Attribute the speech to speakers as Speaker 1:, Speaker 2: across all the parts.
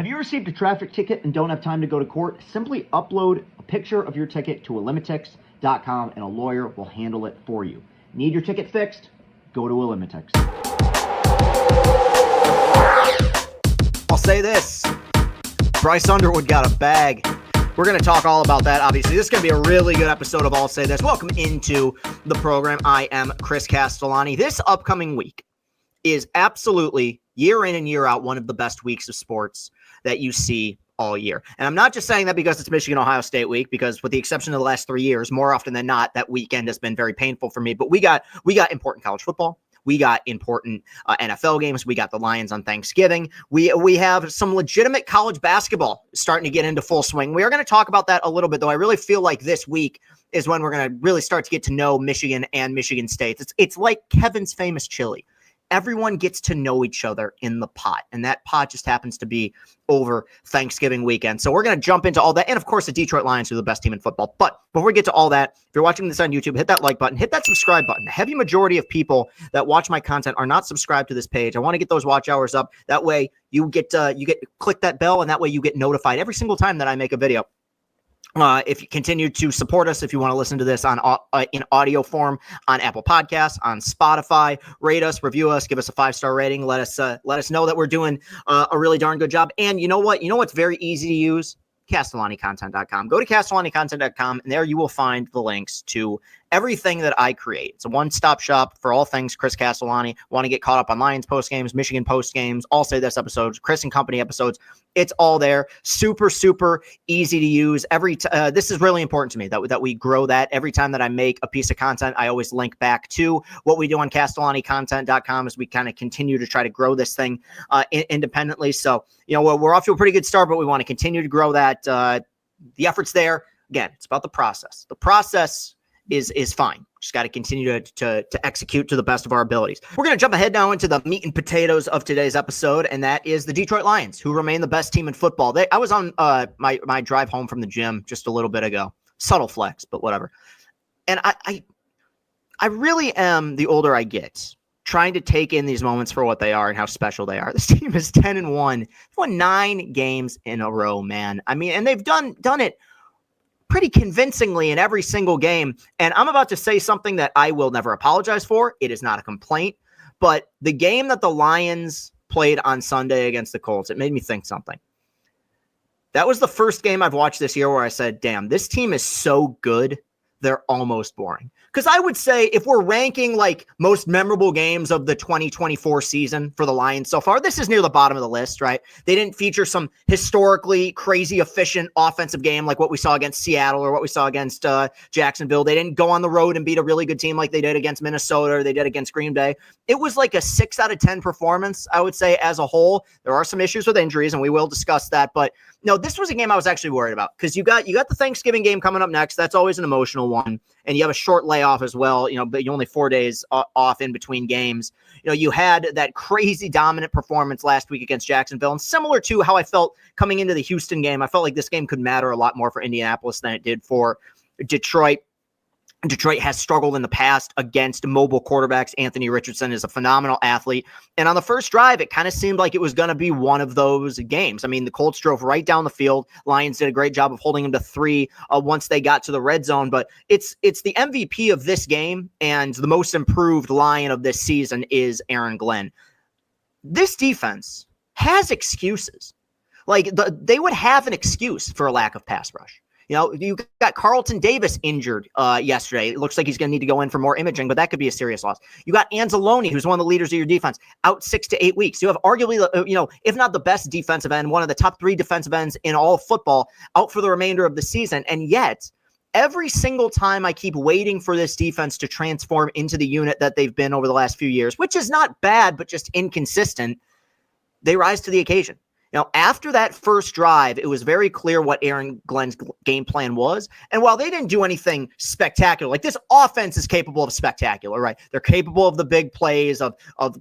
Speaker 1: Have you received a traffic ticket and don't have time to go to court? Simply upload a picture of your ticket to Elimitix.com and a lawyer will handle it for you. Need your ticket fixed? Go to Elimitix.
Speaker 2: I'll say this. Bryce Underwood got a bag. We're going to talk all about that, obviously. This is going to be a really good episode of I'll Say This. Welcome into the program. I am Chris Castellani. This upcoming week is absolutely, year in and year out, one of the best weeks of sports that you see all year. And I'm not just saying that because it's Michigan-Ohio State week, because with the exception of the last 3 years, more often than not, that weekend has been very painful for me. But we got important college football. We got important NFL games. We got the Lions on Thanksgiving. We have some legitimate college basketball starting to get into full swing. We are going to talk about that a little bit, though. I really feel like this week is when we're going to really start to get to know Michigan and Michigan State. It's like Kevin's famous chili. Everyone gets to know each other in the pot, and that pot just happens to be over Thanksgiving weekend. So we're going to jump into all that, and of course, the Detroit Lions are the best team in football. But before we get to all that, if you're watching this on YouTube, hit that like button, hit that subscribe button. A heavy majority of people that watch my content are not subscribed to this page. I want to get those watch hours up. That way, you get click that bell, and that way you get notified every single time that I make a video. If you continue to support us, if you want to listen to this on in audio form on Apple Podcasts, on Spotify, rate us, review us, give us a 5-star rating. Let us know that we're doing a really darn good job. And you know what? You know what's very easy to use? CastellaniContent.com. Go to CastellaniContent.com, and there you will find the links to everything that I create. It's a one-stop shop for all things Chris Castellani. Want to get caught up on Lions post games, Michigan post games, I'll Say This episodes, Chris and Company episodes. It's all there. Super, super easy to use. This is really important to me that we grow that. Every time that I make a piece of content, I always link back to what we do on CastellaniContent.com as we kind of continue to try to grow this thing independently. So, you know, we're off to a pretty good start, but we want to continue to grow that. The effort's there. Again, it's about the process. The process is fine. Just got to continue to execute to the best of our abilities. We're going to jump ahead now into the meat and potatoes of today's episode, and that is the Detroit Lions, who remain the best team in football. I was on my drive home from the gym just a little bit ago. Subtle flex, but whatever. And I really am, the older I get, trying to take in these moments for what they are and how special they are. This team is 10-1. They've won 9 games in a row, man. I mean, and they've done it pretty convincingly in every single game. And I'm about to say something that I will never apologize for. It is not a complaint. But the game that the Lions played on Sunday against the Colts, it made me think something. That was the first game I've watched this year where I said, damn, this team is so good, they're almost boring. Because I would say if we're ranking like most memorable games of the 2024 season for the Lions so far, this is near the bottom of the list, right? They didn't feature some historically crazy efficient offensive game like what we saw against Seattle or what we saw against Jacksonville. They didn't go on the road and beat a really good team like they did against Minnesota or they did against Green Bay. It was like a 6 out of 10 performance, I would say, as a whole. There are some issues with injuries, and we will discuss that. But no, this was a game I was actually worried about because you got the Thanksgiving game coming up next. That's always an emotional one. And you have a short layoff as well, you know, but you only 4 days off in between games. You know, you had that crazy dominant performance last week against Jacksonville. And similar to how I felt coming into the Houston game, I felt like this game could matter a lot more for Indianapolis than it did for Detroit. Detroit has struggled in the past against mobile quarterbacks. Anthony Richardson is a phenomenal athlete. And on the first drive, it kind of seemed like it was going to be one of those games. I mean, the Colts drove right down the field. Lions did a great job of holding them to 3 once they got to the red zone. But it's the MVP of this game and the most improved Lion of this season is Aaron Glenn. This defense has excuses. Like they would have an excuse for a lack of pass rush. You know, you got Carlton Davis injured yesterday. It looks like he's going to need to go in for more imaging, but that could be a serious loss. You got Anzalone, who's one of the leaders of your defense, out 6 to 8 weeks. You have arguably, you know, if not the best defensive end, one of the top 3 defensive ends in all of football out for the remainder of the season. And yet, every single time I keep waiting for this defense to transform into the unit that they've been over the last few years, which is not bad, but just inconsistent, they rise to the occasion. Now, after that first drive, it was very clear what Aaron Glenn's game plan was. And while they didn't do anything spectacular, like this offense is capable of spectacular, right? They're capable of the big plays, of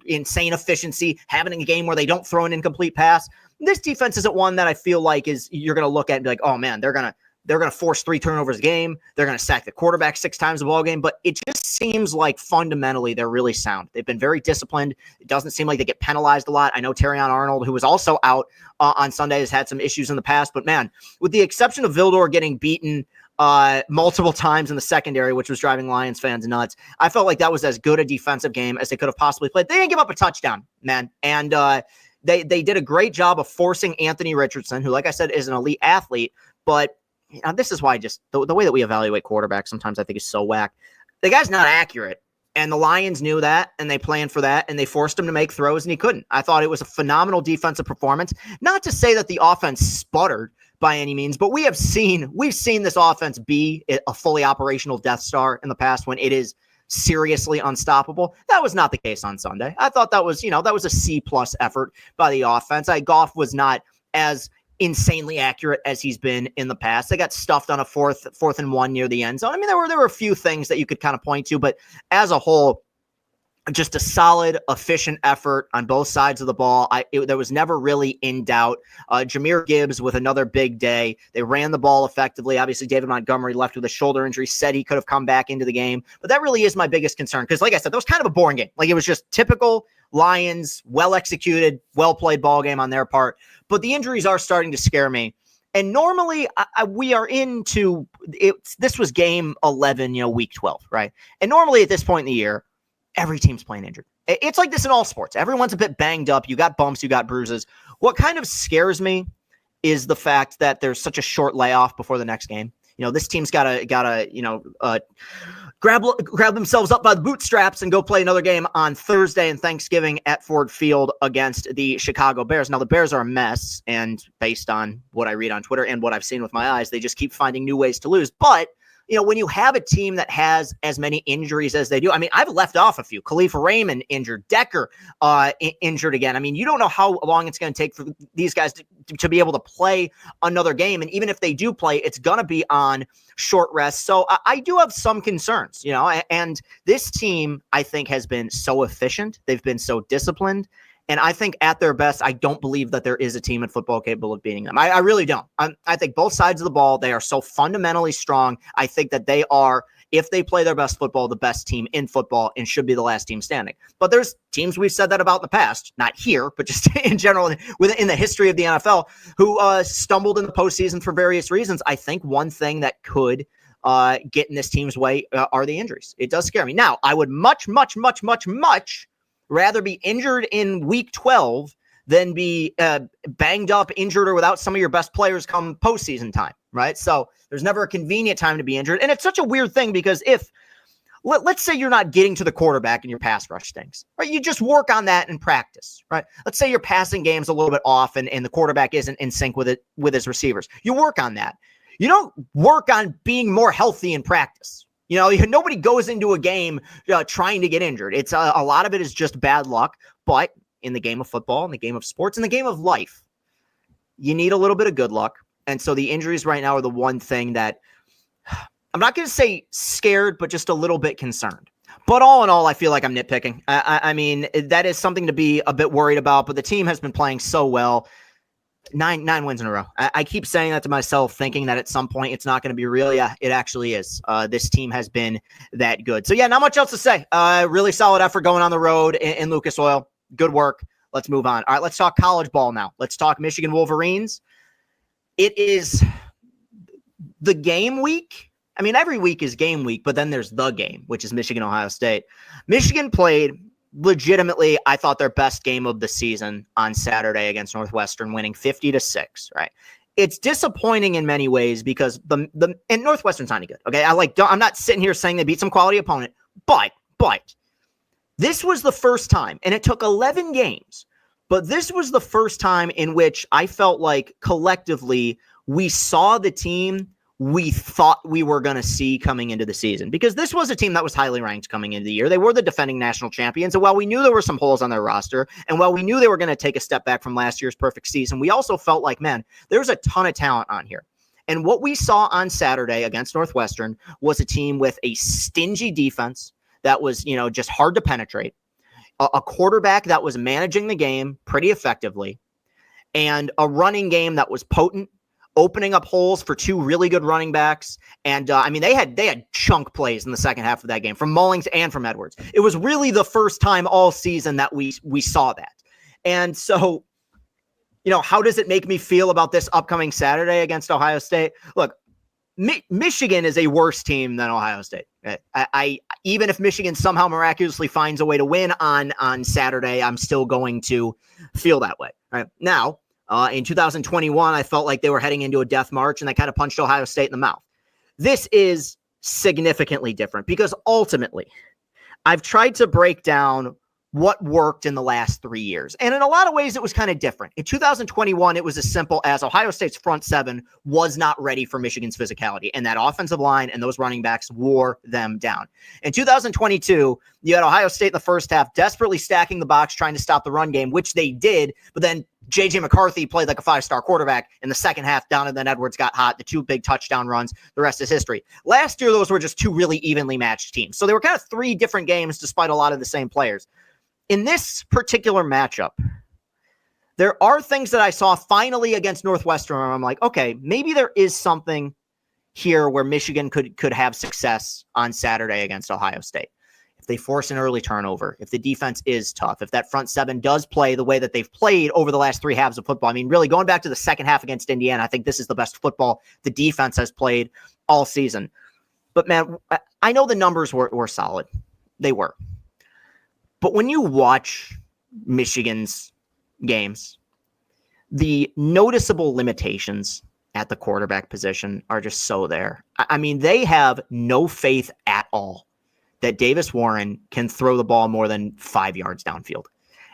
Speaker 2: insane efficiency, having a game where they don't throw an incomplete pass. This defense isn't one that I feel like you're going to look at and be like, oh man, they're going to they're going to force 3 turnovers a game. They're going to sack the quarterback 6 times a ball game. But it just seems like fundamentally they're really sound. They've been very disciplined. It doesn't seem like they get penalized a lot. I know Terrion Arnold, who was also out on Sunday, has had some issues in the past. But man, with the exception of Vildor getting beaten multiple times in the secondary, which was driving Lions fans nuts, I felt like that was as good a defensive game as they could have possibly played. They didn't give up a touchdown, man. And they did a great job of forcing Anthony Richardson, who, like I said, is an elite athlete. But this is why just the way that we evaluate quarterbacks sometimes I think is so whack. The guy's not accurate, and the Lions knew that, and they planned for that, and they forced him to make throws, and he couldn't. I thought it was a phenomenal defensive performance. Not to say that the offense sputtered by any means, but we've seen this offense be a fully operational Death Star in the past when it is seriously unstoppable. That was not the case on Sunday. I thought that was a C+ effort by the offense. Goff was not as insanely accurate as he's been in the past. They got stuffed on a fourth and 1 near the end zone. I mean, there were a few things that you could kind of point to, but as a whole, just a solid, efficient effort on both sides of the ball. There was never really in doubt. Jahmyr Gibbs with another big day. They ran the ball effectively. Obviously, David Montgomery left with a shoulder injury, said he could have come back into the game. But that really is my biggest concern because, like I said, that was kind of a boring game. Like, it was just typical Lions, well-executed, well-played ball game on their part. But the injuries are starting to scare me. And normally we are into it. This was game 11, week 12, right? And normally at this point in the year, every team's playing injured. It's like this in all sports. Everyone's a bit banged up. You got bumps, you got bruises. What kind of scares me is the fact that there's such a short layoff before the next game. This team's gotta grab themselves up by the bootstraps and go play another game on Thursday and Thanksgiving at Ford Field against the Chicago Bears. Now, the Bears are a mess, and based on what I read on Twitter and what I've seen with my eyes, they just keep finding new ways to lose. But when you have a team that has as many injuries as they do, I mean, I've left off a few. Khalifa Raymond injured, Decker injured again. I mean, you don't know how long it's going to take for these guys to be able to play another game. And even if they do play, it's going to be on short rest. So I do have some concerns, and this team, I think, has been so efficient. They've been so disciplined. And I think at their best, I don't believe that there is a team in football capable of beating them. I really don't. I think both sides of the ball, they are so fundamentally strong. I think that they are, if they play their best football, the best team in football and should be the last team standing. But there's teams we've said that about in the past, not here, but just in general, in the history of the NFL, who stumbled in the postseason for various reasons. I think one thing that could get in this team's way are the injuries. It does scare me. Now, I would much rather be injured in week 12 than be banged up, injured, or without some of your best players come postseason time, right? So there's never a convenient time to be injured. And it's such a weird thing because let's say you're not getting to the quarterback and your pass rush stinks, right? You just work on that in practice, right? Let's say your passing game's a little bit off and the quarterback isn't in sync with his receivers. You work on that. You don't work on being more healthy in practice. Nobody goes into a game trying to get injured. It's a lot of it is just bad luck. But in the game of football, in the game of sports, in the game of life, you need a little bit of good luck. And so the injuries right now are the one thing that I'm not going to say scared, but just a little bit concerned. But all in all, I feel like I'm nitpicking. I mean, that is something to be a bit worried about. But the team has been playing so well. Nine wins in a row. I keep saying that to myself, thinking that at some point it's not going to be real. Yeah, it actually is. This team has been that good. So, yeah, not much else to say. Really solid effort going on the road in Lucas Oil. Good work. Let's move on. All right, let's talk college ball now. Let's talk Michigan Wolverines. It is the game week. I mean, every week is game week, but then there's the game, which is Michigan-Ohio State. Michigan played legitimately, I thought, their best game of the season on Saturday against Northwestern, winning 50-6, right? It's disappointing in many ways because and Northwestern's not any good. Okay. I'm not sitting here saying they beat some quality opponent, but this was the first time, and it took 11 games, but this was the first time in which I felt like collectively we saw the team we thought we were going to see coming into the season, because this was a team that was highly ranked coming into the year. They were the defending national champions. And while we knew there were some holes on their roster, and while we knew they were going to take a step back from last year's perfect season, we also felt like, man, there's a ton of talent on here. And what we saw on Saturday against Northwestern was a team with a stingy defense that was, just hard to penetrate, a quarterback that was managing the game pretty effectively, and a running game that was potent, opening up holes for two really good running backs. And they had chunk plays in the second half of that game from Mullings and from Edwards. It was really the first time all season that we saw that. And so, how does it make me feel about this upcoming Saturday against Ohio State? Look, Michigan is a worse team than Ohio State. I even if Michigan somehow miraculously finds a way to win on Saturday, I'm still going to feel that way. Right now, in 2021, I felt like they were heading into a death march and they kind of punched Ohio State in the mouth. This is significantly different because ultimately I've tried to break down what worked in the last 3 years. And in a lot of ways, it was kind of different. In 2021, it was as simple as Ohio State's front seven was not ready for Michigan's physicality. And that offensive line and those running backs wore them down. In 2022, you had Ohio State in the first half desperately stacking the box, trying to stop the run game, which they did. But then J.J. McCarthy played like a five-star quarterback in the second half down, and then Edwards got hot. The two big touchdown runs, the rest is history. Last year, those were just two really evenly matched teams. So they were kind of three different games despite a lot of the same players. In this particular matchup, there are things that I saw finally against Northwestern where I'm like, okay, maybe there is something here where Michigan could have success on Saturday against Ohio State. If they force an early turnover, if the defense is tough, if that front seven does play the way that they've played over the last three halves of football. I mean, really going back to the second half against Indiana, I think this is the best football the defense has played all season. But man, I know the numbers were solid. They were. But when you watch Michigan's games, the noticeable limitations at the quarterback position are just so there. I mean, they have no faith at all that Davis Warren can throw the ball more than 5 yards downfield.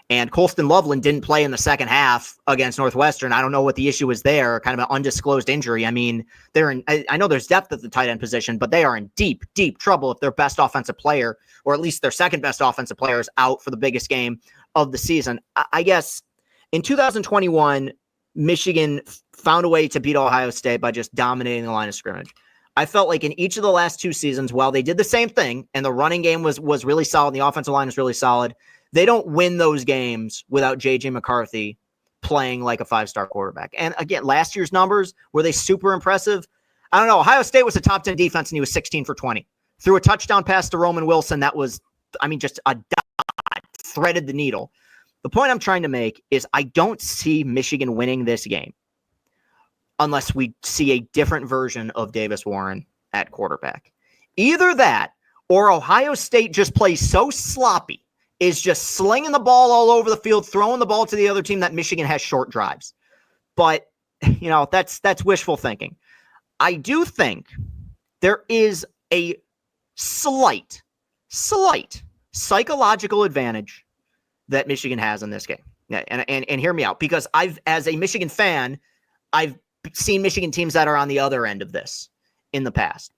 Speaker 2: And Colston Loveland didn't play in the second half against Northwestern. I don't know what the issue is there, kind of an undisclosed injury. I mean, I know there's depth at the tight end position, but they are in deep, deep trouble if their best offensive player, or at least their second best offensive player, is out for the biggest game of the season. I guess in 2021, Michigan found a way to beat Ohio State by just dominating the line of scrimmage. I felt like in each of the last two seasons, while they did the same thing and the running game was really solid, the offensive line was really solid, they don't win those games without J.J. McCarthy playing like a five-star quarterback. And again, last year's numbers, were they super impressive? I don't know. Ohio State was a top 10 defense, and he was 16 for 20. Threw a touchdown pass to Roman Wilson that was, just a dot, threaded the needle. The point I'm trying to make is I don't see Michigan winning this game unless we see a different version of Davis Warren at quarterback. Either that or Ohio State just plays so sloppy, is just slinging the ball all over the field, throwing the ball to the other team, that Michigan has short drives. But, that's wishful thinking. I do think there is a slight psychological advantage that Michigan has in this game. And hear me out, because as a Michigan fan, I've seen Michigan teams that are on the other end of this in the past.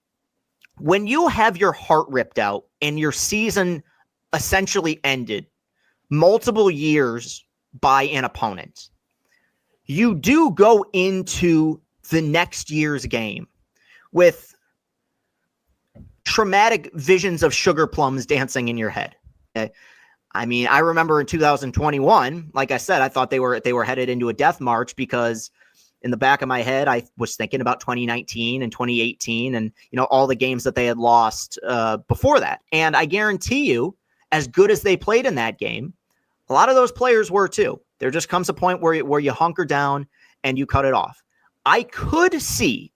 Speaker 2: When you have your heart ripped out and your season essentially ended multiple years by an opponent, you do go into the next year's game with traumatic visions of sugar plums dancing in your head. Okay? I mean, I remember in 2021, like I said, I thought they were headed into a death march because in the back of my head, I was thinking about 2019 and 2018 and, all the games that they had lost before that. And I guarantee you, as good as they played in that game, a lot of those players were too. There just comes a point where you hunker down and you cut it off. I could see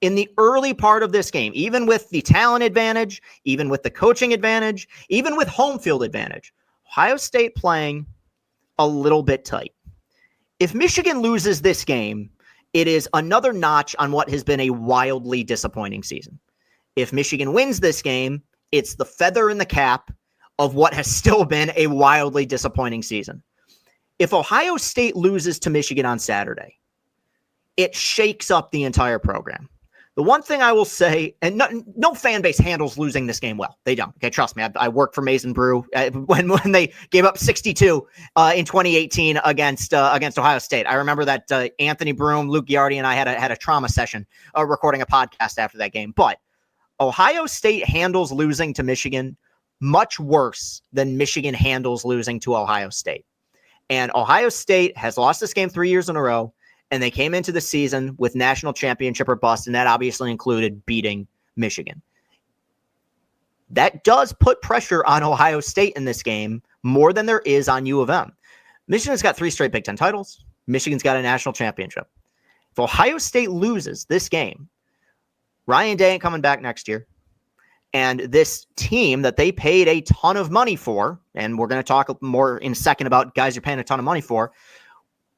Speaker 2: in the early part of this game, even with the talent advantage, even with the coaching advantage, even with home field advantage, Ohio State playing a little bit tight. If Michigan loses this game, it is another notch on what has been a wildly disappointing season. If Michigan wins this game, it's the feather in the cap of what has still been a wildly disappointing season. If Ohio State loses to Michigan on Saturday, it shakes up the entire program. The one thing I will say, and no fan base handles losing this game well. They don't. Okay, trust me. I worked for Mason Brew when they gave up 62 in 2018 against Ohio State. I remember that Anthony Broom, Luke Giardi, and I had a trauma session recording a podcast after that game. But Ohio State handles losing to Michigan much worse than Michigan handles losing to Ohio State. And Ohio State has lost this game 3 years in a row. And they came into the season with national championship or bust, and that obviously included beating Michigan. That does put pressure on Ohio State in this game more than there is on U of M. Michigan's got 3 straight Big Ten titles. Michigan's got a national championship. If Ohio State loses this game, Ryan Day ain't coming back next year. And this team that they paid a ton of money for, and we're going to talk more in a second about guys you're paying a ton of money for,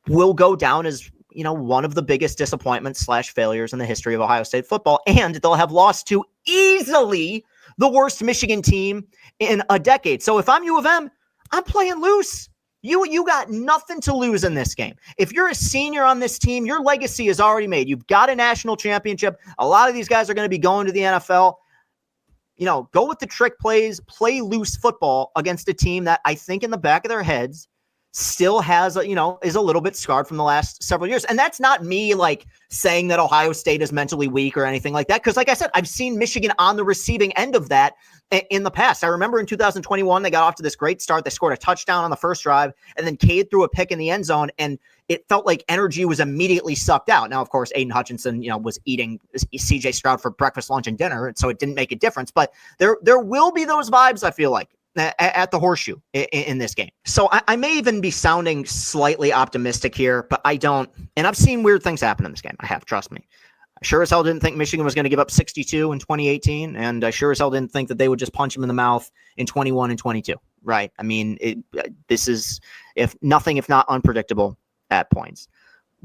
Speaker 2: will go down as, one of the biggest disappointments / failures in the history of Ohio State football. And they'll have lost to easily the worst Michigan team in a decade. So if I'm U of M, I'm playing loose. You got nothing to lose in this game. If you're a senior on this team, your legacy is already made. You've got a national championship. A lot of these guys are going to be going to the NFL. Go with the trick plays, play loose football against a team that I think in the back of their heads still has, is a little bit scarred from the last several years. And that's not me saying that Ohio State is mentally weak or anything like that. Because like I said, I've seen Michigan on the receiving end of that in the past. I remember in 2021, they got off to this great start. They scored a touchdown on the first drive, and then Cade threw a pick in the end zone, and it felt like energy was immediately sucked out. Now, of course, Aiden Hutchinson, was eating CJ Stroud for breakfast, lunch, and dinner, and so it didn't make a difference. But there will be those vibes, I feel like, at the Horseshoe in this game. So I may even be sounding slightly optimistic here, but I don't. And I've seen weird things happen in this game. I have, trust me. I sure as hell didn't think Michigan was going to give up 62 in 2018, and I sure as hell didn't think that they would just punch him in the mouth in 21 and 22, right? I mean, this is, if not unpredictable at points.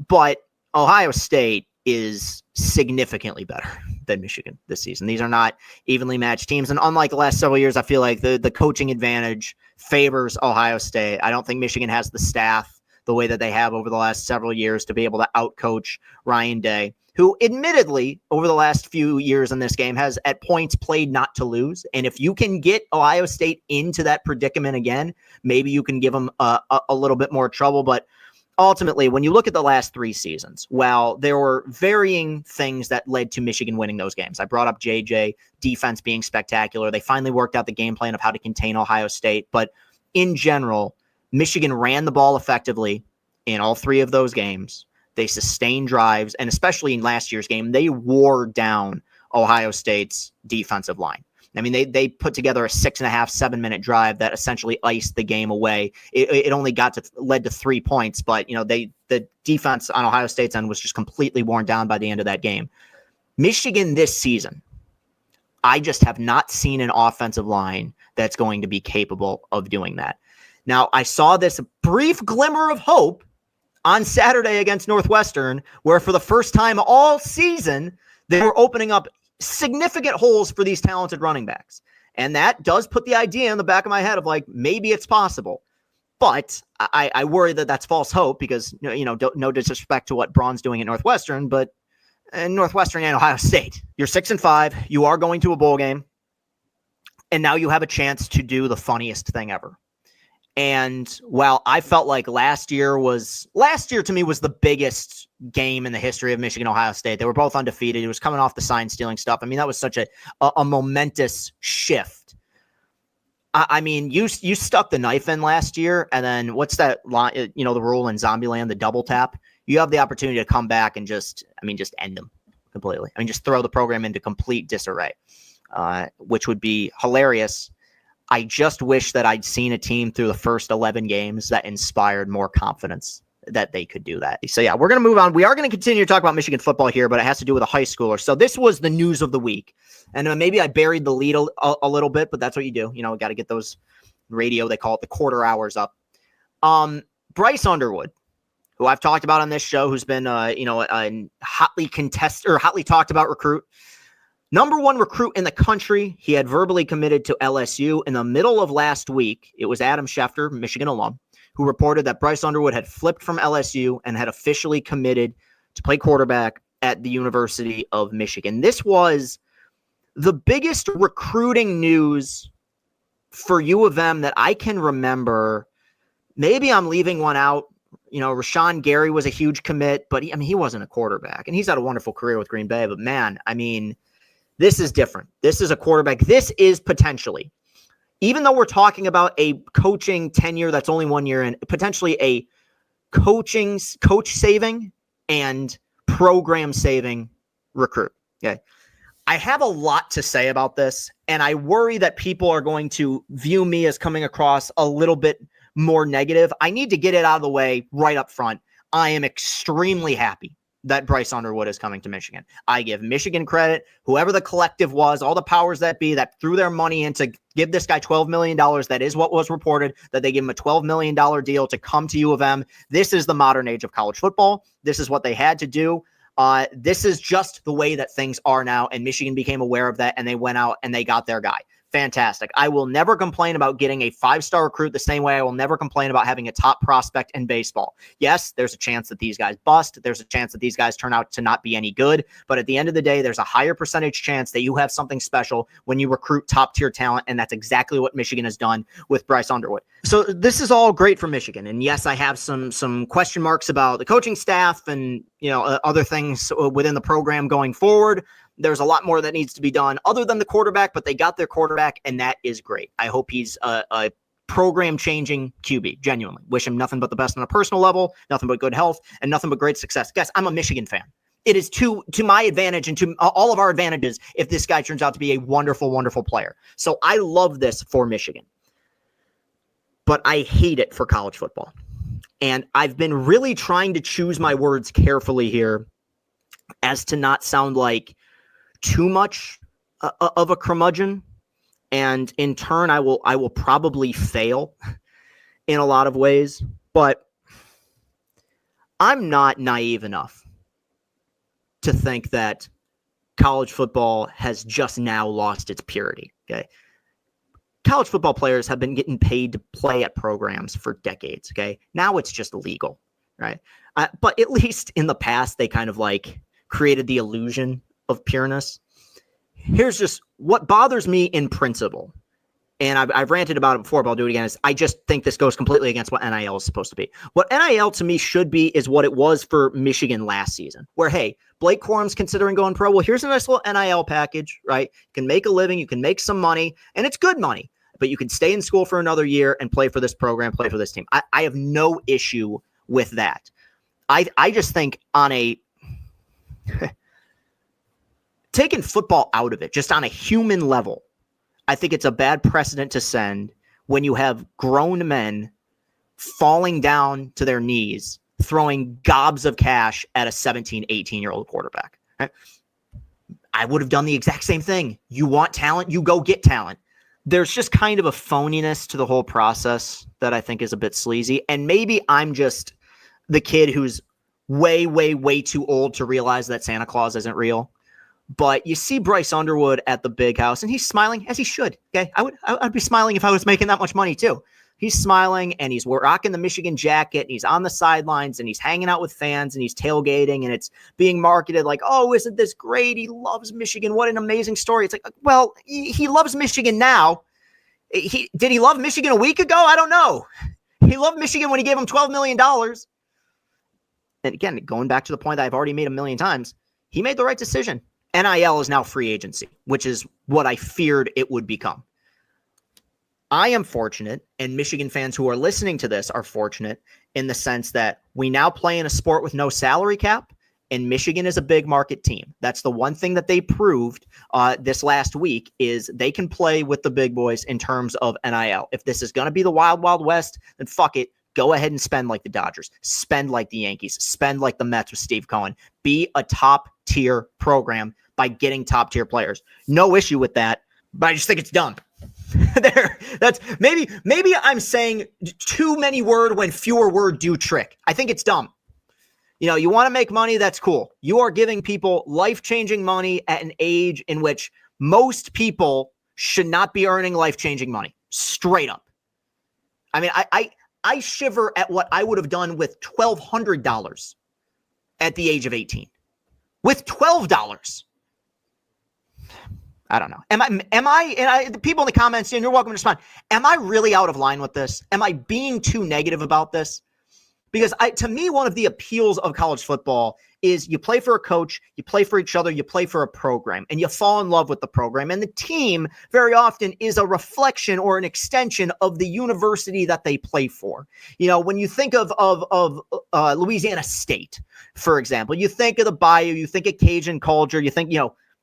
Speaker 2: But Ohio State is significantly better than Michigan this season. These are not evenly matched teams, and unlike the last several years, I feel like the coaching advantage favors Ohio State. I don't think Michigan has the staff the way that they have over the last several years to be able to outcoach Ryan Day, who admittedly over the last few years in this game has at points played not to lose. And if you can get Ohio State into that predicament again, maybe you can give them a little bit more trouble. But ultimately, when you look at the last 3 seasons, while there were varying things that led to Michigan winning those games, I brought up JJ, defense being spectacular. They finally worked out the game plan of how to contain Ohio State. But in general, Michigan ran the ball effectively in all 3 of those games. They sustained drives, and especially in last year's game, they wore down Ohio State's defensive line. I mean, they put together a 6.5, 7-minute drive that essentially iced the game away. It only led to 3 points, but the defense on Ohio State's end was just completely worn down by the end of that game. Michigan this season, I just have not seen an offensive line that's going to be capable of doing that. Now, I saw this brief glimmer of hope on Saturday against Northwestern, where for the first time all season, they were opening up significant holes for these talented running backs. And that does put the idea in the back of my head of maybe it's possible. But I worry that that's false hope because, no disrespect to what Braun's doing at Northwestern, but Northwestern and Ohio State, you're 6-5. You are going to a bowl game. And now you have a chance to do the funniest thing ever. And while I felt like last year to me was the biggest game in the history of Michigan, Ohio State. They were both undefeated. It was coming off the sign stealing stuff. I mean, that was such a momentous shift. I mean, you stuck the knife in last year, and then what's that line, the rule in Zombieland, the double tap. You have the opportunity to come back and just end them completely. I mean, just throw the program into complete disarray, which would be hilarious. I just wish that I'd seen a team through the first 11 games that inspired more confidence that they could do that. So yeah, we're going to move on. We are going to continue to talk about Michigan football here, but it has to do with a high schooler. So this was the news of the week. And maybe I buried the lead a little bit, but that's what you do. Got to get those radio, they call it the quarter hours up. Bryce Underwood, who I've talked about on this show, who's been, a hotly contested or hotly talked about recruit. Number 1 recruit in the country. He had verbally committed to LSU in the middle of last week. It was Adam Schefter, Michigan alum, who reported that Bryce Underwood had flipped from LSU and had officially committed to play quarterback at the University of Michigan. This was the biggest recruiting news for U of M that I can remember. Maybe I'm leaving one out. Rashawn Gary was a huge commit, but he wasn't a quarterback, and he's had a wonderful career with Green Bay. But man, this is different. This is a quarterback. This is potentially, even though we're talking about a coaching tenure that's only 1 year and potentially a coach saving and program-saving recruit. Okay. I have a lot to say about this, and I worry that people are going to view me as coming across a little bit more negative. I need to get it out of the way right up front. I am extremely happy that Bryce Underwood is coming to Michigan. I give Michigan credit, whoever the collective was, all the powers that be that threw their money in to give this guy $12 million. That is what was reported, that they gave him a $12 million deal to come to U of M. This is the modern age of college football. This is what they had to do. This is just the way that things are now, and Michigan became aware of that, and they went out and they got their guy. Fantastic. I will never complain about getting a 5-star recruit the same way I will never complain about having a top prospect in baseball. Yes, there's a chance that these guys bust. There's a chance that these guys turn out to not be any good. But at the end of the day, there's a higher percentage chance that you have something special when you recruit top-tier talent, and that's exactly what Michigan has done with Bryce Underwood. So this is all great for Michigan. And yes, I have some question marks about the coaching staff and other things within the program going forward. There's a lot more that needs to be done other than the quarterback, but they got their quarterback, and that is great. I hope he's a program-changing QB, genuinely. Wish him nothing but the best on a personal level, nothing but good health, and nothing but great success. Guys, I'm a Michigan fan. It is to my advantage and to all of our advantages if this guy turns out to be a wonderful, wonderful player. So I love this for Michigan. But I hate it for college football. And I've been really trying to choose my words carefully here as to not sound like too much of a curmudgeon, and in turn, I will probably fail in a lot of ways. But I'm not naive enough to think that college football has just now lost its purity. Okay, college football players have been getting paid to play at programs for decades. Okay, now it's just illegal, right? But at least in the past, they kind of like created the illusion of pureness. Here's just what bothers me in principle, and I've ranted about it before, but I'll do it again, is I just think this goes completely against what NIL is supposed to be. What NIL to me should be is what it was for Michigan last season, where, hey, Blake Corum's considering going pro. Well, here's a nice little NIL package, right? You can make a living, you can make some money, and it's good money, but you can stay in school for another year and play for this program, play for this team. I have no issue with that. I just think on a taking football out of it, just on a human level, I think it's a bad precedent to send when you have grown men falling down to their knees, throwing gobs of cash at a 17, 18-year-old quarterback. Right? I would have done the exact same thing. You want talent, you go get talent. There's just kind of a phoniness to the whole process that I think is a bit sleazy. And maybe I'm just the kid who's way, way, way too old to realize that Santa Claus isn't real. But you see Bryce Underwood at the big house, and he's smiling, as he should. Okay, I'd be smiling if I was making that much money too. He's smiling, and he's rocking the Michigan jacket, and he's on the sidelines, and he's hanging out with fans, and he's tailgating, and it's being marketed like, oh, isn't this great? He loves Michigan. What an amazing story. It's like, well, he loves Michigan now. Did he love Michigan a week ago? I don't know. He loved Michigan when he gave him $12 million. And again, going back to the point that I've already made a million times, he made the right decision. NIL is now free agency, which is what I feared it would become. I am fortunate, and Michigan fans who are listening to this are fortunate in the sense that we now play in a sport with no salary cap, and Michigan is a big market team. That's the one thing that they proved this last week is they can play with the big boys in terms of NIL. If this is going to be the Wild Wild West, then fuck it. Go ahead and spend like the Dodgers, spend like the Yankees, spend like the Mets with Steve Cohen. Be a top-tier program by getting top-tier players. No issue with that, but I just think it's dumb. That's maybe I'm saying too many word when fewer word do trick. I think it's dumb. You want to make money, that's cool. You are giving people life-changing money at an age in which most people should not be earning life-changing money. Straight up. I mean, I shiver at what I would have done with $1,200 at the age of 18. With $12. I don't know. Am I, the people in the comments, and you're welcome to respond. Am I really out of line with this? Am I being too negative about this? Because to me, one of the appeals of college football is you play for a coach, you play for each other, you play for a program, and you fall in love with the program. And the team very often is a reflection or an extension of the university that they play for. When you think of Louisiana State, for example, you think of the Bayou, you think of Cajun culture, you think,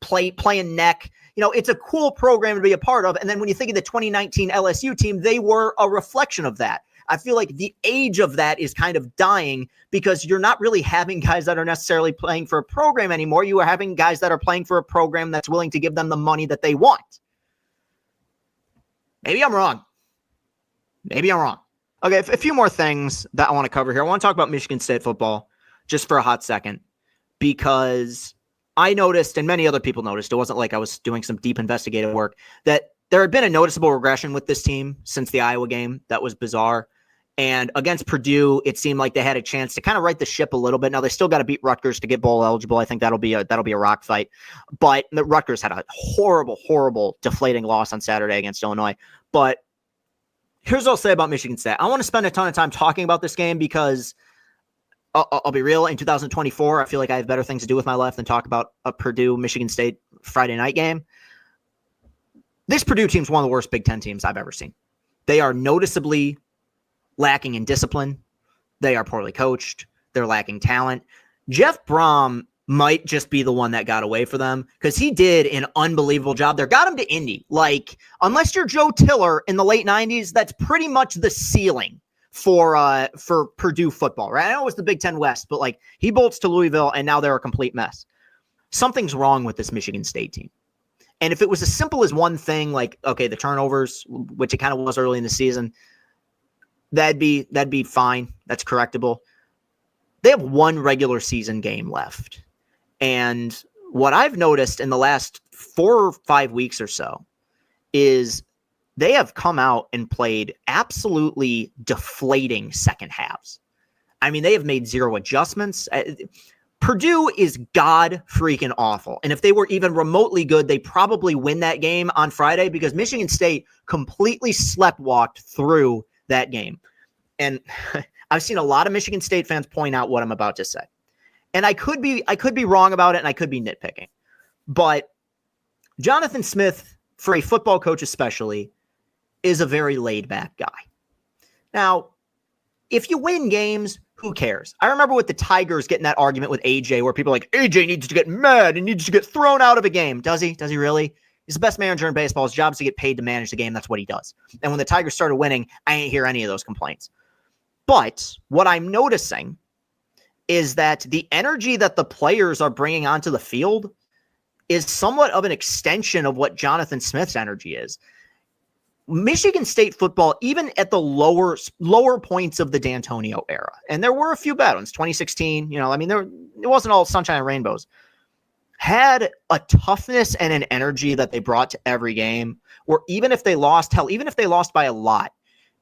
Speaker 2: playing neck. It's a cool program to be a part of. And then when you think of the 2019 LSU team, they were a reflection of that. I feel like the age of that is kind of dying because you're not really having guys that are necessarily playing for a program anymore. You are having guys that are playing for a program that's willing to give them the money that they want. Maybe I'm wrong. Okay, a few more things that I want to cover here. I want to talk about Michigan State football just for a hot second because I noticed, and many other people noticed, it wasn't like I was doing some deep investigative work, that there had been a noticeable regression with this team since the Iowa game. That was bizarre. And against Purdue, it seemed like they had a chance to kind of right the ship a little bit. Now they still got to beat Rutgers to get bowl eligible. I think that'll be a rock fight. But Rutgers had a horrible deflating loss on Saturday against Illinois. But here's what I'll say about Michigan State. I want to spend a ton of time talking about this game because I'll be real. In 2024, I feel like I have better things to do with my life than talk about a Purdue-Michigan State Friday night game. This Purdue team's one of the worst Big Ten teams I've ever seen. They are noticeably lacking in discipline. They are poorly coached. They're lacking talent. Jeff Brom might just be the one that got away for them because he did an unbelievable job there. Got him to Indy. Like, unless you're Joe Tiller in the late 90s, that's pretty much the ceiling for Purdue football, right? I know it was the Big Ten West, but like he bolts to Louisville and now they're a complete mess. Something's wrong with this Michigan State team. And if it was as simple as one thing, like, okay, the turnovers, which it kind of was early in the season, that'd be fine. That's correctable. They have one regular season game left. And what I've noticed in the last 4 or 5 weeks or so is they have come out and played absolutely deflating second halves. I mean, they have made zero adjustments. Purdue is god freaking awful. And if they were even remotely good, they probably win that game on Friday because Michigan State completely sleptwalked through that game. And I've seen a lot of Michigan State fans point out what I'm about to say. And I could be wrong about it and I could be nitpicking. But Jonathan Smith, for a football coach especially, is a very laid back guy. Now, if you win games, who cares? I remember with the Tigers getting that argument with AJ where people are like, AJ needs to get mad and needs to get thrown out of a game. Does he? Does he really? He's the best manager in baseball. His job is to get paid to manage the game. That's what he does. And when the Tigers started winning, I ain't hear any of those complaints. But what I'm noticing is that the energy that the players are bringing onto the field is somewhat of an extension of what Jonathan Smith's energy is. Michigan State football, even at the lower points of the D'Antonio era, and there were a few bad ones, 2016, it wasn't all sunshine and rainbows, had a toughness and an energy that they brought to every game, where even if they lost by a lot,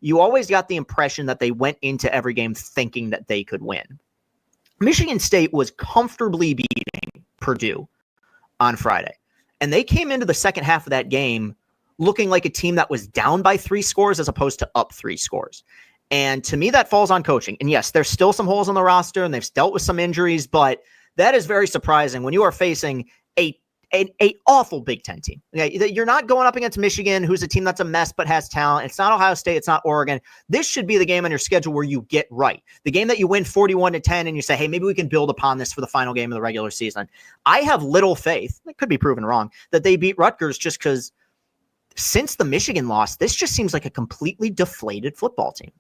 Speaker 2: you always got the impression that they went into every game thinking that they could win. Michigan State was comfortably beating Purdue on Friday, and they came into the second half of that game looking like a team that was down by 3 scores as opposed to up 3 scores. And to me, that falls on coaching. And yes, there's still some holes on the roster and they've dealt with some injuries, but that is very surprising when you are facing an awful Big Ten team. Okay? You're not going up against Michigan, who's a team that's a mess but has talent. It's not Ohio State. It's not Oregon. This should be the game on your schedule where you get right. The game that you win 41-10 and you say, hey, maybe we can build upon this for the final game of the regular season. I have little faith, it could be proven wrong, that they beat Rutgers just because since the Michigan loss, this just seems like a completely deflated football team.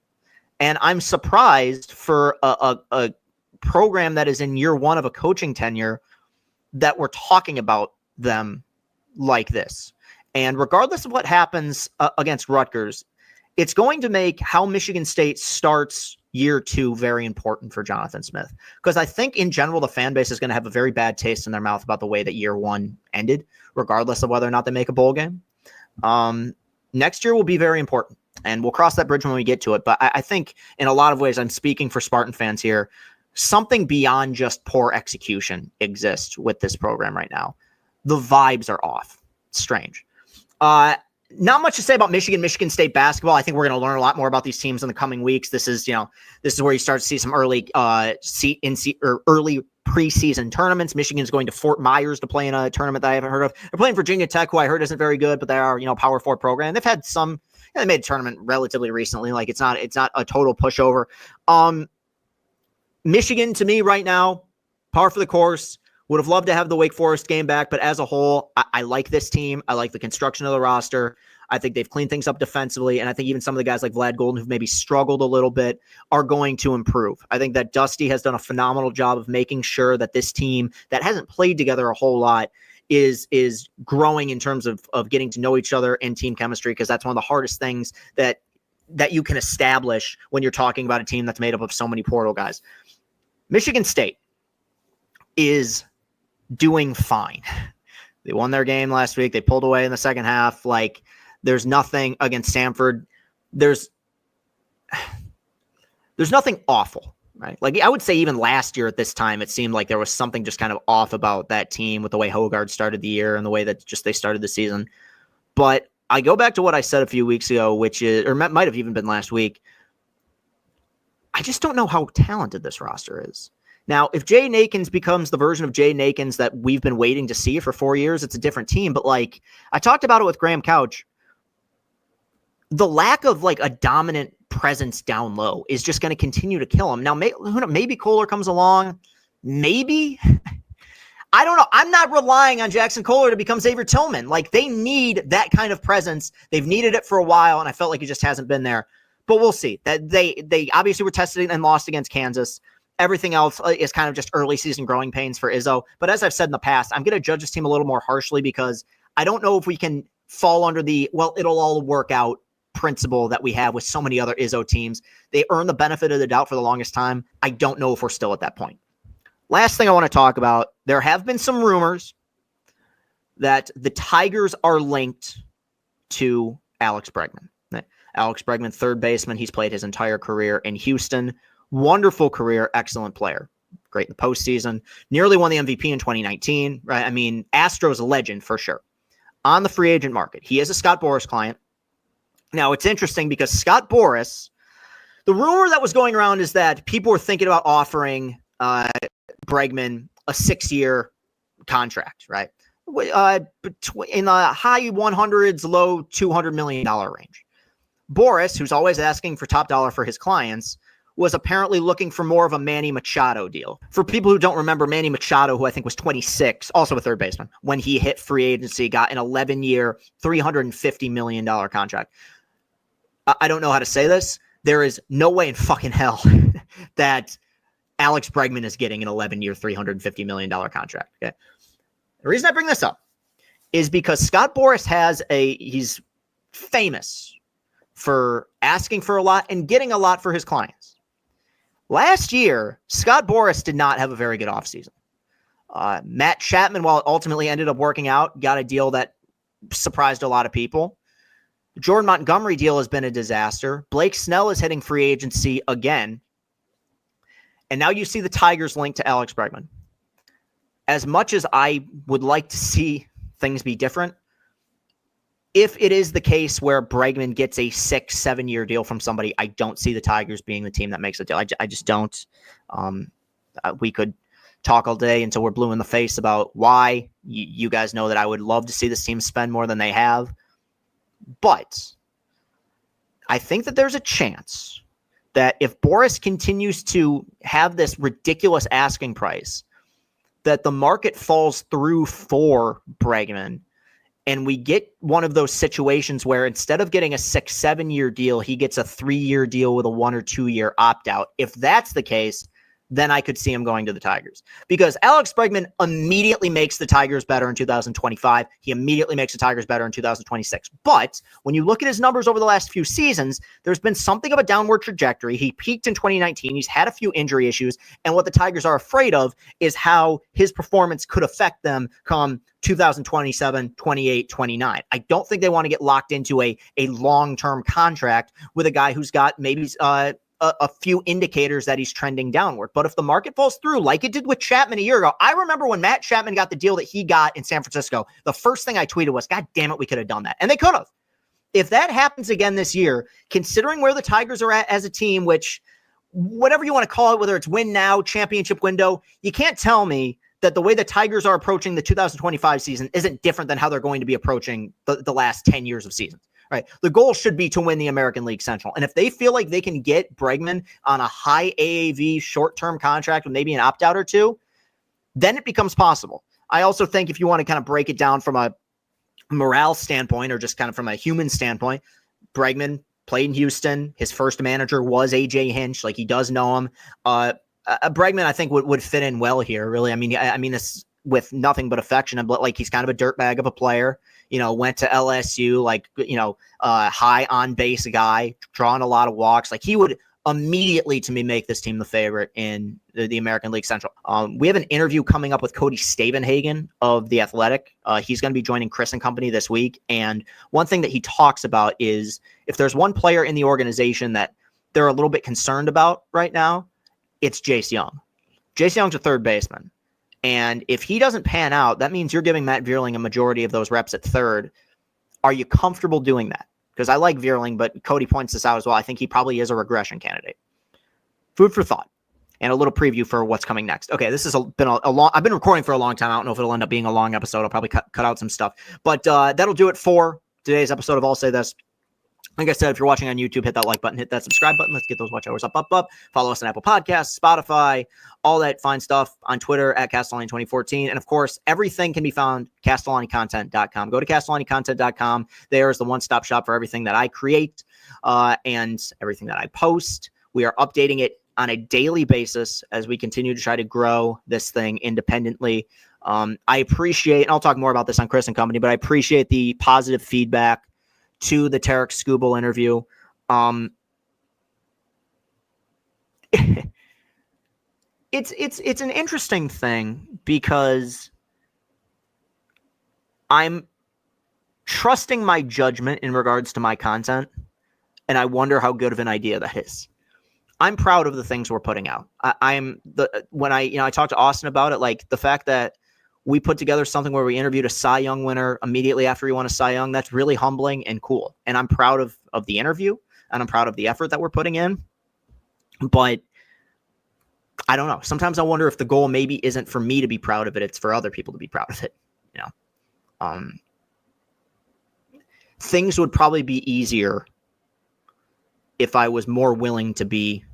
Speaker 2: And I'm surprised for a program that is in year one of a coaching tenure that we're talking about them like this. And regardless of what happens against Rutgers, it's going to make how Michigan State starts year 2 very important for Jonathan Smith. Because I think in general, the fan base is going to have a very bad taste in their mouth about the way that year 1 ended, regardless of whether or not they make a bowl game. Next year will be very important, and we'll cross that bridge when we get to it. But I think in a lot of ways, I'm speaking for Spartan fans here. Something beyond just poor execution exists with this program right now. The vibes are off. It's strange. Not much to say about Michigan State basketball. I think we're going to learn a lot more about these teams in the coming weeks. This is where you start to see some early preseason tournaments. Michigan's going to Fort Myers to play in a tournament that I haven't heard of. They're playing Virginia Tech, who I heard isn't very good, but they are, Power 4 program. They've had some, they made a tournament relatively recently. Like it's not a total pushover. Michigan, to me right now, par for the course. Would have loved to have the Wake Forest game back, but as a whole, I like this team. I like the construction of the roster. I think they've cleaned things up defensively, and I think even some of the guys like Vlad Golden, who've maybe struggled a little bit, are going to improve. I think that Dusty has done a phenomenal job of making sure that this team that hasn't played together a whole lot is growing in terms of getting to know each other and team chemistry, because that's one of the hardest things that you can establish when you're talking about a team that's made up of so many portal guys. Michigan State is doing fine. They won their game last week. They pulled away in the second half. Like, there's nothing against Stanford. There's nothing awful, right? Like, I would say even last year at this time, it seemed like there was something just kind of off about that team with the way Hogard started the year and the way that just they started the season. But I go back to what I said a few weeks ago, which is, or might have even been last week. I just don't know how talented this roster is. Now, if Jay Nakins becomes the version of Jay Nakins that we've been waiting to see for 4 years, it's a different team. But like I talked about it with Graham Couch, the lack of like a dominant presence down low is just going to continue to kill him. Now, maybe Kohler comes along. Maybe. I don't know. I'm not relying on Jackson Kohler to become Xavier Tillman. Like, they need that kind of presence. They've needed it for a while, and I felt like it just hasn't been there. But we'll see. That they obviously were tested and lost against Kansas. Everything else is kind of just early season growing pains for Izzo. But as I've said in the past, I'm going to judge this team a little more harshly because I don't know if we can fall under the, well, it'll all work out principle that we have with so many other Izzo teams. They earn the benefit of the doubt for the longest time. I don't know if we're still at that point. Last thing I want to talk about, there have been some rumors that the Tigers are linked to Alex Bregman. Alex Bregman, third baseman. He's played his entire career in Houston. Wonderful career, excellent player. Great in the postseason. Nearly won the MVP in 2019, right? I mean, Astros legend for sure. On the free agent market, he is a Scott Boras client. Now, it's interesting because Scott Boras, the rumor that was going around is that people were thinking about offering Bregman a 6-year contract, right? In the high 100s, low $200 million range. Boras, who's always asking for top dollar for his clients, was apparently looking for more of a Manny Machado deal. For people who don't remember, Manny Machado, who I think was 26, also a third baseman, when he hit free agency, got an 11-year, $350 million contract. I don't know how to say this. There is no way in fucking hell that Alex Bregman is getting an 11-year, $350 million contract. Okay. The reason I bring this up is because Scott Boras he's famous for asking for a lot and getting a lot for his clients. Last year, Scott Boras did not have a very good offseason. Matt Chapman, while it ultimately ended up working out, got a deal that surprised a lot of people. The Jordan Montgomery deal has been a disaster. Blake Snell is hitting free agency again. And now you see the Tigers linked to Alex Bregman. As much as I would like to see things be different, if it is the case where Bregman gets a 6-7 year deal from somebody, I don't see the Tigers being the team that makes a deal. I just don't. We could talk all day until we're blue in the face about why. You guys know that I would love to see this team spend more than they have. But I think that there's a chance that if Boras continues to have this ridiculous asking price, that the market falls through for Bregman. And we get one of those situations where instead of getting a 6-7 year deal, he gets a 3-year deal with a 1 or 2 year opt out. If that's the case, then I could see him going to the Tigers, because Alex Bregman immediately makes the Tigers better in 2025. He immediately makes the Tigers better in 2026. But when you look at his numbers over the last few seasons, there's been something of a downward trajectory. He peaked in 2019. He's had a few injury issues. And what the Tigers are afraid of is how his performance could affect them come 2027, 28, 29. I don't think they want to get locked into a long-term contract with a guy who's got maybe a few indicators that he's trending downward. But if the market falls through, like it did with Chapman a year ago, I remember when Matt Chapman got the deal that he got in San Francisco, the first thing I tweeted was, God damn it, we could have done that. And they could have. If that happens again this year, considering where the Tigers are at as a team, which whatever you want to call it, whether it's win now, championship window, you can't tell me that the way the Tigers are approaching the 2025 season isn't different than how they're going to be approaching the last 10 years of seasons. Right. The goal should be to win the American League Central. And if they feel like they can get Bregman on a high AAV short-term contract with maybe an opt-out or two, then it becomes possible. I also think if you want to kind of break it down from a morale standpoint or just kind of from a human standpoint, Bregman played in Houston. His first manager was AJ Hinch. Like, he does know him. Bregman, I think, would fit in well here, really. I mean this with nothing but affection. But like, he's kind of a dirtbag of a player. Went to LSU, high on base guy, drawing a lot of walks. Like, he would immediately, to me, make this team the favorite in the American League Central. We have an interview coming up with Cody Stavenhagen of The Athletic. He's going to be joining Chris and company this week. And one thing that he talks about is if there's one player in the organization that they're a little bit concerned about right now, it's Jace Young. Jace Young's a third baseman. And if he doesn't pan out, that means you're giving Matt Vierling a majority of those reps at third. Are you comfortable doing that? Because I like Vierling, but Cody points this out as well. I think he probably is a regression candidate. Food for thought and a little preview for what's coming next. Okay, this has been a long. I've been recording for a long time. I don't know if it'll end up being a long episode. I'll probably cut out some stuff, but that'll do it for today's episode of I'll Say This. Like I said, if you're watching on YouTube, hit that like button, hit that subscribe button. Let's get those watch hours up. Follow us on Apple Podcasts, Spotify, all that fine stuff, on Twitter at Castellani2014. And of course, everything can be found CastellaniContent.com. Go to CastellaniContent.com. There is the one-stop shop for everything that I create and everything that I post. We are updating it on a daily basis as we continue to try to grow this thing independently. I appreciate, and I'll talk more about this on Chris and Company, but I appreciate the positive feedback to the Tarek Skubal interview. It's an interesting thing because I'm trusting my judgment in regards to my content, and I wonder how good of an idea that is. I'm proud of the things we're putting out. When I talked to Austin about it, like the fact that we put together something where we interviewed a Cy Young winner immediately after he won a Cy Young. That's really humbling and cool. And I'm proud of the interview, and I'm proud of the effort that we're putting in. But I don't know. Sometimes I wonder if the goal maybe isn't for me to be proud of it. It's for other people to be proud of it. Things would probably be easier if I was more willing to be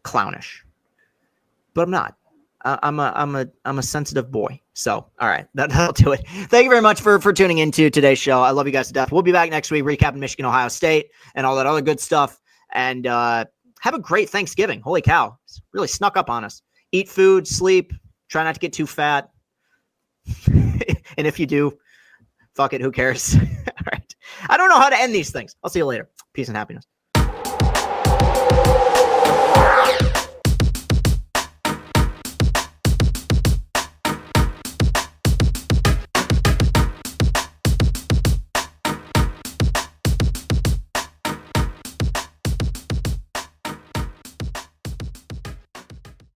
Speaker 2: clownish, but I'm not. I'm a sensitive boy. So, all right, that'll do it. Thank you very much for tuning into today's show. I love you guys to death. We'll be back next week, recapping Michigan, Ohio State, and all that other good stuff. And have a great Thanksgiving. Holy cow. It's really snuck up on us. Eat food, sleep, try not to get too fat. And if you do, fuck it, who cares? All right. I don't know how to end these things. I'll see you later. Peace and happiness.